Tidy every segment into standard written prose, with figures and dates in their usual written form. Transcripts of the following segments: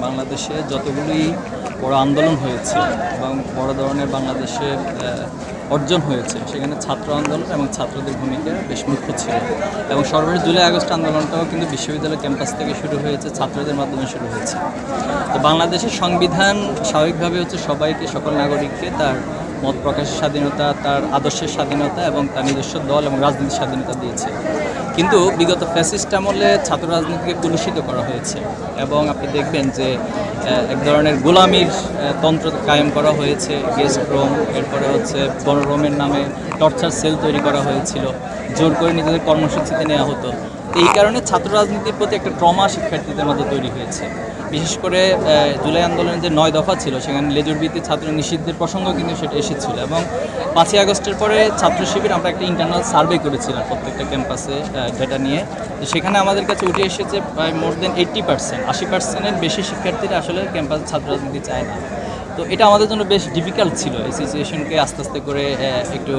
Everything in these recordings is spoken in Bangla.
বাংলাদেশে যতগুলি বড় আন্দোলন হয়েছে এবং বড় ধরনের বাংলাদেশে অর্জন হয়েছে, সেখানে ছাত্র আন্দোলন এবং ছাত্রদের ভূমিকা বেশ মুখ্য ছিল। এবং সর্বশেষ জুলাই আগস্ট আন্দোলনটাও কিন্তু বিশ্ববিদ্যালয় ক্যাম্পাস থেকে শুরু হয়েছে, ছাত্রদের মাধ্যমে শুরু হয়েছে। তো বাংলাদেশের সংবিধান স্বাভাবিকভাবে হচ্ছে সবাইকে, সকল নাগরিককে তার মত প্রকাশের স্বাধীনতা, তার আদর্শের স্বাধীনতা এবং তার নিজস্ব দল এবং রাজনীতির স্বাধীনতা দিয়েছে। কিন্তু বিগত ফ্যাসিস্ট আমলে ছাত্র রাজনীতিকে কলুষিত করা হয়েছে এবং আপনি দেখবেন যে এক ধরনের গোলামির তন্ত্র কায়েম করা হয়েছে। গেস্ট রুম, এরপরে হচ্ছে গণরুমের নামে টর্চার সেল তৈরি করা হয়েছিল, জোর করে নিজেদের কর্মসূচিতে নেওয়া হতো। এই কারণে ছাত্র রাজনীতির প্রতি একটা ট্রমা শিক্ষার্থীদের মধ্যে তৈরি হয়েছে। বিশেষ করে জুলাই আন্দোলনের যে 9 দফা ছিল, সেখানে লেজুর ভিত্তিক ছাত্র নিষিদ্ধের প্রসঙ্গ কিন্তু সেটা এসেছিল। এবং 5ই আগস্টের পরে ছাত্র শিবির আমরা একটা ইন্টারনাল সার্ভে করেছিলাম প্রত্যেকটা ক্যাম্পাসে ডেটা নিয়ে। তো সেখানে আমাদের কাছে উঠে এসেছে প্রায় মোর দেন 80%, 80%-এর বেশি শিক্ষার্থীরা আসলে ক্যাম্পাসে ছাত্র রাজনীতি চায় না। তো এটা আমাদের জন্য বেশ ডিফিকাল্ট ছিল, এই সিচুয়েশনকে আস্তে আস্তে করে একটু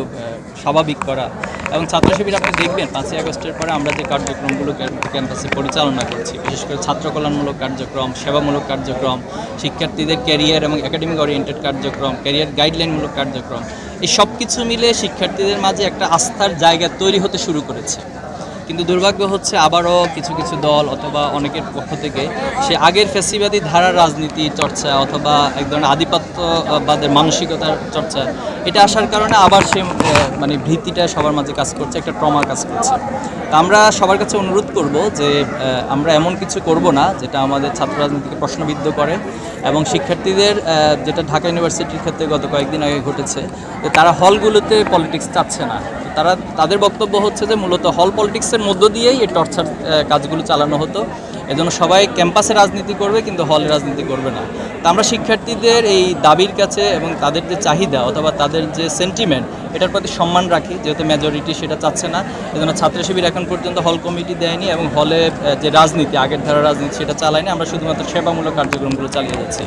স্বাভাবিক করা। এবং ছাত্র শিবির আপনি দেখবেন 5ই আগস্টের পরে আমরা যে কার্যক্রমগুলো ক্যাম্পাসে পরিচালনা করছি, বিশেষ করে ছাত্র কল্যাণমূলক কার্যক্রম, সেবামূলক কার্যক্রম, শিক্ষার্থীদের ক্যারিয়ার এবং একাডেমিক ওরিয়েন্টেড কার্যক্রম, ক্যারিয়ার গাইডলাইনমূলক কার্যক্রম, এই সব কিছু মিলে শিক্ষার্থীদের মাঝে একটা আস্থার জায়গা তৈরি হতে শুরু করেছে। কিন্তু দুর্ভাগ্য হচ্ছে আবারও কিছু কিছু দল অথবা অনেকের পক্ষ থেকে সে আগের ফ্যাসিবাদী ধারার রাজনীতি চর্চা অথবা এক ধরনের আধিপত্যবাদের মানসিকতার চর্চা, এটা আসার কারণে আবার সে মানে ভীতিটা সবার মাঝে কাজ করছে, একটা ট্রমা কাজ করছে। তা আমরা সবার কাছে অনুরোধ করব যে আমরা এমন কিছু করব না যেটা আমাদের ছাত্র রাজনীতিকে প্রশ্নবিদ্ধ করে। এবং শিক্ষার্থীদের যেটা ঢাকা ইউনিভার্সিটির ক্ষেত্রে গত কয়েকদিন আগে ঘটেছে, যে তারা হলগুলোতে পলিটিক্স চাচ্ছে না। তাদের বক্তব্য হচ্ছে যে মূলত হল পলিটিক্সের মধ্য দিয়েই এই টর্চার কাজগুলো চালানো হতো। এজন্য সবাই ক্যাম্পাসে রাজনীতি করবে কিন্তু হলে রাজনীতি করবে না। তা আমরা শিক্ষার্থীদের এই দাবির কাছে এবং তাদের যে চাহিদা অথবা তাদের যে সেন্টিমেন্ট, এটার প্রতি সম্মান রাখি, যেহেতু মেজরিটি সেটা চাচ্ছে না। এজন্য ছাত্র শিবির এখন পর্যন্ত হল কমিটি দেয়নি এবং হলে যে রাজনীতি, আগের ধারা রাজনীতি, সেটা চালায়নি। আমরা শুধুমাত্র সেবামূলক কার্যক্রমগুলো চালিয়ে যাচ্ছি।